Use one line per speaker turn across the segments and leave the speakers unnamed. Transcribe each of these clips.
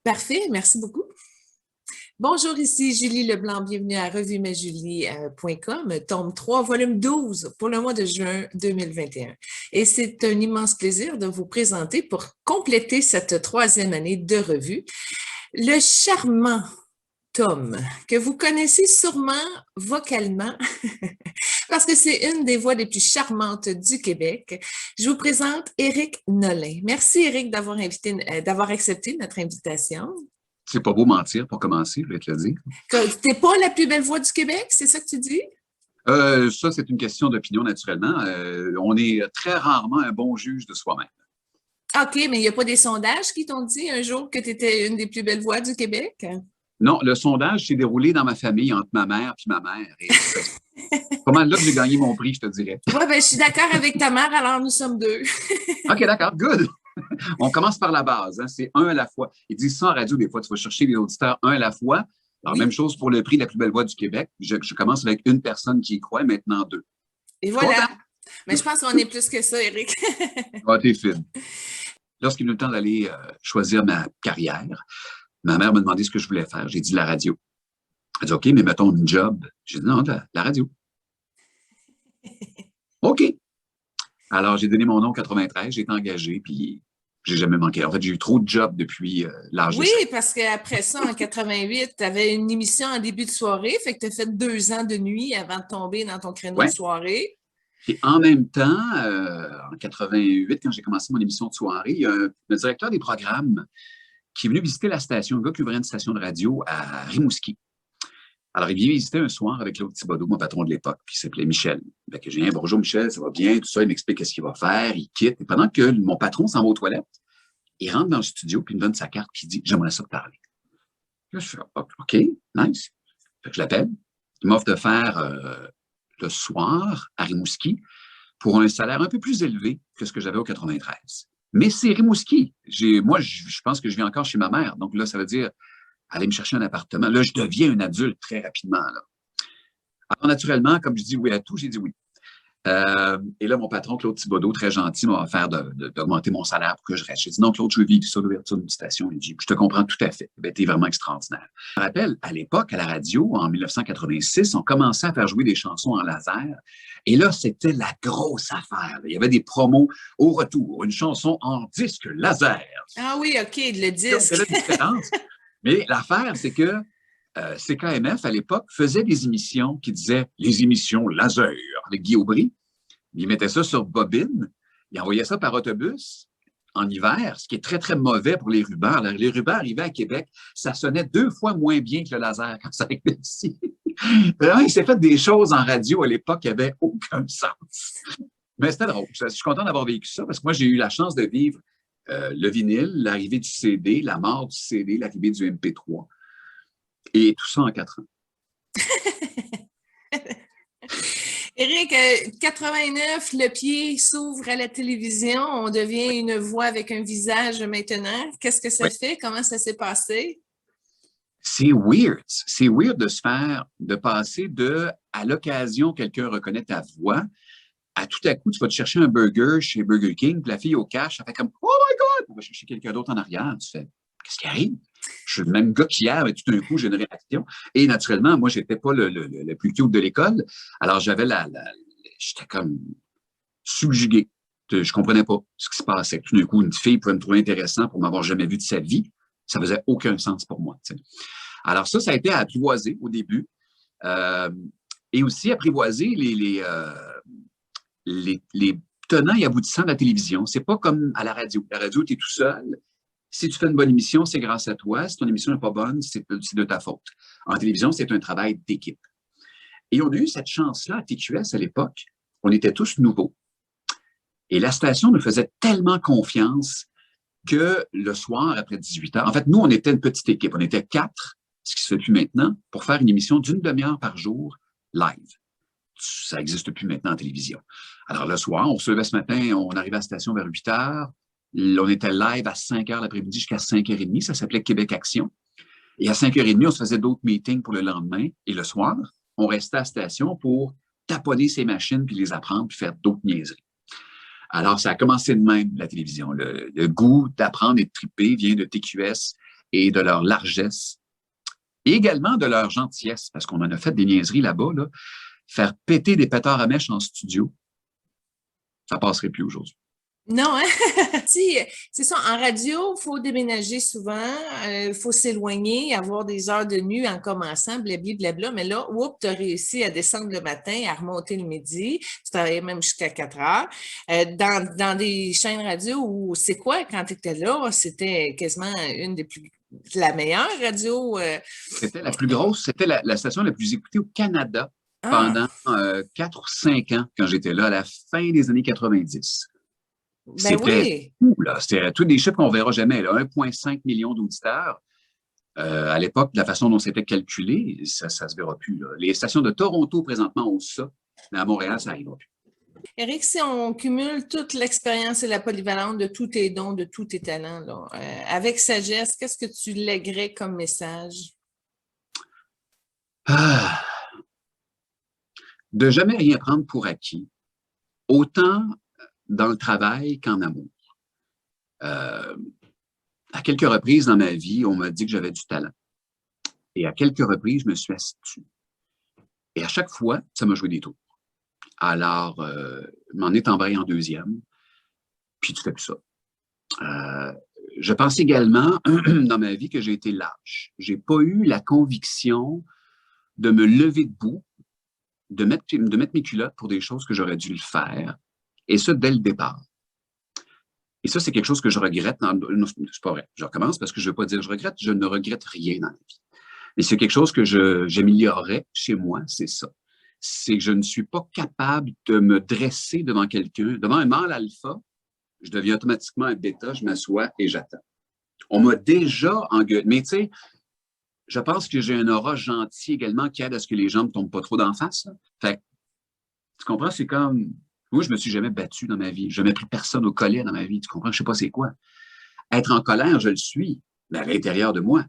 Parfait, merci beaucoup. Bonjour, ici Julie Leblanc. Bienvenue à revue-mais-julie.com, tome 3, volume 12 pour le mois de juin 2021. Et c'est un immense plaisir de vous présenter pour compléter cette troisième année de revue le charmant Tom, que vous connaissez sûrement vocalement parce que c'est une des voix les plus charmantes du Québec. Je vous présente Éric Nolin. Merci Éric d'avoir accepté notre invitation.
C'est pas beau mentir pour commencer, je vais te le dire.
T'es pas la plus belle voix du Québec, c'est ça que tu dis?
Ça, c'est une question d'opinion, naturellement. On est très rarement un bon juge de soi-même.
OK, mais il n'y a pas des sondages qui t'ont dit un jour que tu étais une des plus belles voix du Québec?
Non, le sondage s'est déroulé dans ma famille entre ma mère et ma mère. Et c'est pas mal là que j'ai gagné mon prix, je te dirais.
Oui, ben, je suis d'accord avec ta mère, alors nous sommes deux.
OK, d'accord, good. On commence par la base, hein, c'est un à la fois. Ils disent ça en radio des fois, tu vas chercher les auditeurs un à la fois. Alors,
Oui.
même chose pour le prix de la plus belle voix du Québec. Je commence avec une personne qui y croit, maintenant deux.
Et voilà. Mais je pense qu'on est plus que ça, Éric.
Ah, t'es fine. Lorsqu'il est venu le temps d'aller choisir ma carrière, ma mère m'a demandé ce que je voulais faire. J'ai dit la radio. Elle a dit, OK, mais mettons une job. J'ai dit, non, la radio. OK. Alors, j'ai donné mon nom en 93, j'ai été engagé, puis j'ai jamais manqué. En fait, j'ai eu trop de jobs depuis l'âge de 7.
Oui, parce qu'après ça, en 88, tu avais une émission en début de soirée, fait que tu as fait 2 ans de nuit avant de tomber dans ton créneau de soirée.
Et en même temps, en 88, quand j'ai commencé mon émission de soirée, il y a le directeur des programmes qui est venu visiter la station, un gars qui ouvrait une station de radio à Rimouski. Alors, il vient visiter un soir avec Claude Thibodeau, mon patron de l'époque, qui s'appelait Michel. Fait que j'ai dit, bonjour Michel, ça va bien, tout ça. Il m'explique qu'est-ce qu'il va faire, il quitte. Et pendant que mon patron s'en va aux toilettes, il rentre dans le studio, puis il me donne sa carte, puis il dit, j'aimerais ça te parler. Là, je fais, OK, nice. Fait que je l'appelle. Il m'offre de faire le soir à Rimouski pour un salaire un peu plus élevé que ce que j'avais au 93. Mais c'est Rimouski. Moi, je pense que je vis encore chez ma mère. Donc là, ça veut dire aller me chercher un appartement. Là, je deviens un adulte très rapidement. Là. Alors, naturellement, comme je dis oui à tout, j'ai dit oui. Et là, mon patron, Claude Thibodeau, très gentil, m'a offert d'augmenter mon salaire pour que je reste. J'ai dit non, Claude, je veux vivre ça, l'ouverture d'une station. Il dit, je te comprends tout à fait. Ben, t'es vraiment extraordinaire. Je me rappelle, à l'époque, à la radio, en 1986, on commençait à faire jouer des chansons en laser. Et là, c'était la grosse affaire. Il y avait des promos au retour, une chanson en disque laser.
Ah oui, OK, le disque.
C'est la différence. Mais l'affaire, c'est que CKMF, à l'époque, faisait des émissions qui disaient les émissions laser avec Guy Aubry. Il mettait ça sur bobine. Il envoyait ça par autobus en hiver, ce qui est très, très mauvais pour les rubans. Alors, les rubans arrivaient à Québec, ça sonnait 2 fois moins bien que le laser quand ça arrivait ici. Alors, il s'est fait des choses en radio à l'époque qui n'avaient aucun sens. Mais c'était drôle. Je suis content d'avoir vécu ça parce que moi, j'ai eu la chance de vivre le vinyle, l'arrivée du CD, la mort du CD, l'arrivée du MP3. Et tout ça en 4 ans.
Éric, 89, le pied s'ouvre à la télévision, on devient une voix avec un visage maintenant. Qu'est-ce que ça fait? Comment ça s'est passé?
C'est weird. C'est weird de passer à l'occasion, quelqu'un reconnaît ta voix, à tout à coup, tu vas te chercher un burger chez Burger King, puis la fille au cash, ça fait comme « Oh my God! » On va chercher quelqu'un d'autre en arrière. Tu fais « Qu'est-ce qui arrive? » Je suis le même gars qu'hier, mais tout d'un coup, j'ai une réaction. Et naturellement, moi, j'étais pas le plus cute de l'école. Alors, j'étais comme subjugué. Je comprenais pas ce qui se passait. Tout d'un coup, une fille pouvait me trouver intéressant pour m'avoir jamais vu de sa vie. Ça faisait aucun sens pour moi. T'sais. Alors ça a été à apprivoiser au début. Et aussi apprivoiser les tenants et aboutissants de la télévision. C'est pas comme à la radio. La radio, tu es tout seul. Si tu fais une bonne émission, c'est grâce à toi. Si ton émission n'est pas bonne, c'est de ta faute. En télévision, c'est un travail d'équipe. Et on a eu cette chance-là à TQS à l'époque. On était tous nouveaux. Et la station nous faisait tellement confiance que le soir, après 18 heures, en fait, nous, on était une petite équipe. On était 4, ce qui se fait plus maintenant, pour faire une émission d'1 demi-heure par jour live. Ça n'existe plus maintenant en télévision. Alors, le soir, on se levait ce matin, on arrivait à la station vers 8 heures. On était live à 5 heures l'après-midi jusqu'à 5h30. Ça s'appelait Québec Action. Et à 5h30, on se faisait d'autres meetings pour le lendemain. Et le soir, on restait à la station pour taponner ces machines, puis les apprendre, puis faire d'autres niaiseries. Alors, ça a commencé de même, la télévision. Le goût d'apprendre et de triper vient de TQS et de leur largesse, et également de leur gentillesse, parce qu'on en a fait des niaiseries là-bas, là. Faire péter des pétards à mèche en studio, ça passerait plus aujourd'hui.
Non, hein? Si, c'est ça, en radio, il faut déménager souvent, il faut s'éloigner, avoir des heures de nuit en commençant, blabla, mais là, tu as réussi à descendre le matin, à remonter le midi, tu travaillais même jusqu'à 4 heures. Dans des chaînes radio où c'est quoi, quand tu étais là, c'était quasiment une des plus, la meilleure radio.
C'était la plus grosse, c'était la station la plus écoutée au Canada
Ah,
pendant 4 ou 5 ans quand j'étais là, à la fin des années 90.
ben
C'était
oui.
fou, là. C'était tous des chiffres qu'on ne verra jamais, là. 1,5 million d'auditeurs. À l'époque, de la façon dont c'était calculé, ça ne se verra plus, là. Les stations de Toronto, présentement, ont ça, mais à Montréal, ça n'arrivera plus.
Éric, si on cumule toute l'expérience et la polyvalence de tous tes dons, de tous tes talents, là, avec sagesse, qu'est-ce que tu lèguerais comme message?
Ah, de jamais rien prendre pour acquis, autant dans le travail qu'en amour. Euh, à quelques reprises dans ma vie, on m'a dit que j'avais du talent. Et à quelques reprises, je me suis assis dessus. Et à chaque fois, ça m'a joué des tours. Alors, m'en est embrayé en deuxième, puis tu fais plus ça. Je pense également dans ma vie que j'ai été lâche. J'ai pas eu la conviction de me lever debout, de mettre mes culottes pour des choses que j'aurais dû le faire, et ça dès le départ. Et ça, c'est quelque chose que je regrette. Non, c'est pas vrai. Je recommence parce que je ne veux pas dire je regrette. Je ne regrette rien dans la vie. Mais c'est quelque chose que j'améliorerais chez moi, c'est ça. C'est que je ne suis pas capable de me dresser devant quelqu'un, devant un mâle alpha. Je deviens automatiquement un bêta, je m'assois et j'attends. On m'a déjà engueulé. Mais tu sais, je pense que j'ai un aura gentil également qui aide à ce que les gens ne me tombent pas trop d'en face. Là. Fait que, tu comprends, c'est comme... Moi, je ne me suis jamais battu dans ma vie. Je n'ai jamais pris personne au collet dans ma vie. Tu comprends? Je ne sais pas c'est quoi. Être en colère, je le suis, mais à l'intérieur de moi.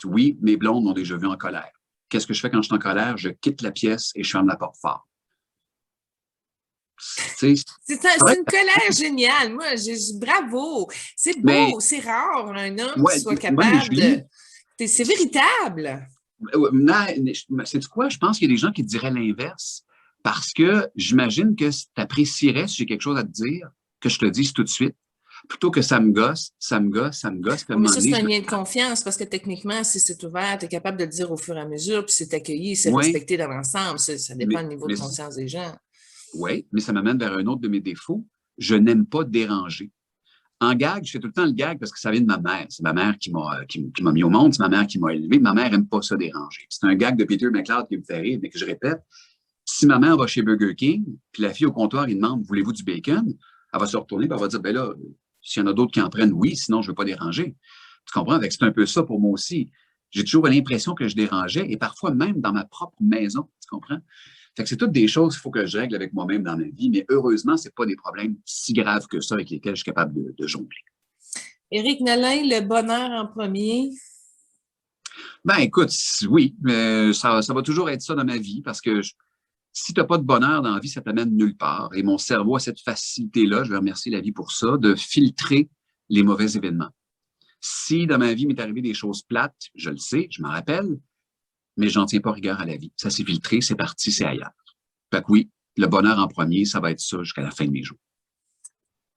Oui, mes blondes m'ont déjà vu en colère. Qu'est-ce que je fais quand je suis en colère? Je quitte la pièce et je ferme la porte fort.
C'est une colère géniale. Moi, bravo. C'est
Mais,
beau, c'est rare un homme qui
ouais,
soit
mais
capable de.
Julie,
C'est véritable.
c'est quoi? Je pense qu'il y a des gens qui diraient l'inverse. Parce que j'imagine que tu apprécierais, si j'ai quelque chose à te dire, que je te dise tout de suite, plutôt que ça me gosse, ça me gosse, ça me gosse. Puis à un
Oui, mais
moment
ça,
donné,
c'est un lien de confiance parce que techniquement, si c'est ouvert, tu es capable de le dire au fur et à mesure, puis c'est accueilli, c'est
oui,
respecté dans l'ensemble. Ça dépend du niveau de
mais
conscience des gens.
oui, mais ça m'amène vers un autre de mes défauts. Je n'aime pas déranger. En gag, je fais tout le temps le gag parce que ça vient de ma mère. C'est ma mère qui m'a mis au monde, c'est ma mère qui m'a élevé. Ma mère n'aime pas ça déranger. C'est un gag de Peter McLeod qui me fait rire, mais que je répète. Si ma mère va chez Burger King, puis la fille au comptoir, il demande, voulez-vous du bacon? Elle va se retourner, puis elle va dire, ben là, s'il y en a d'autres qui en prennent, oui, sinon je ne veux pas déranger. Tu comprends? C'est un peu ça pour moi aussi. J'ai toujours l'impression que je dérangeais, et parfois même dans ma propre maison, tu comprends? Fait que c'est toutes des choses qu'il faut que je règle avec moi-même dans ma vie, mais heureusement, ce n'est pas des problèmes si graves que ça avec lesquels je suis capable de jongler.
Éric Nolin, le bonheur en premier.
Ben écoute, oui, ça va toujours être ça dans ma vie parce que si tu n'as pas de bonheur dans la vie, ça t'amène nulle part. Et mon cerveau a cette facilité-là, je vais remercier la vie pour ça, de filtrer les mauvais événements. Si dans ma vie m'est arrivé des choses plates, je le sais, je m'en rappelle, mais je n'en tiens pas rigueur à la vie. Ça s'est filtré, c'est parti, c'est ailleurs. Fait que oui, le bonheur en premier, ça va être ça jusqu'à la fin de mes jours.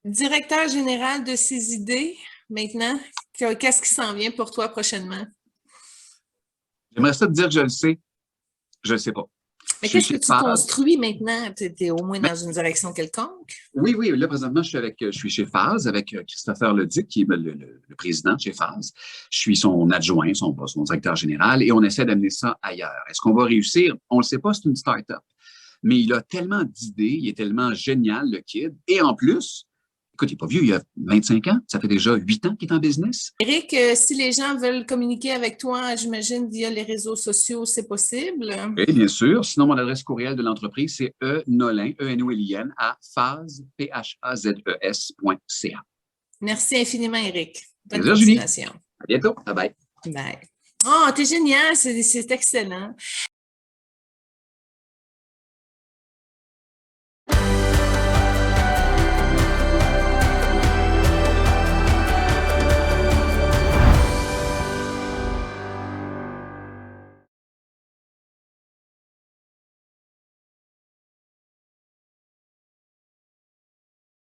Directeur général de ses idées, maintenant, qu'est-ce qui s'en vient pour toi prochainement?
J'aimerais ça te dire que je le sais. Je ne le sais pas.
Mais
Je suis
qu'est-ce que
chez
tu
Phase.
construis maintenant? Tu es au moins
Mais
dans une direction quelconque?
oui, oui, là, présentement, je suis chez Phase avec Christopher Leduc, qui est le président de chez Phase. Je suis son adjoint, son directeur général, et on essaie d'amener ça ailleurs. Est-ce qu'on va réussir? On ne le sait pas, c'est une start-up. Mais il a tellement d'idées, il est tellement génial, le kid. Et en plus, écoute, il n'est pas vieux, il a 25 ans, ça fait déjà 8 ans qu'il est en business.
Éric, si les gens veulent communiquer avec toi, j'imagine via les réseaux sociaux, c'est possible?
Oui, bien sûr. Sinon, mon adresse courriel de l'entreprise, c'est enolin, E-N-O-L-I-N, à phase, phazes.ca.
Merci infiniment, Éric. Bonne
Plaisir, Julie.
continuation.
À bientôt. Bye bye.
Bye. Oh, t'es génial, c'est excellent.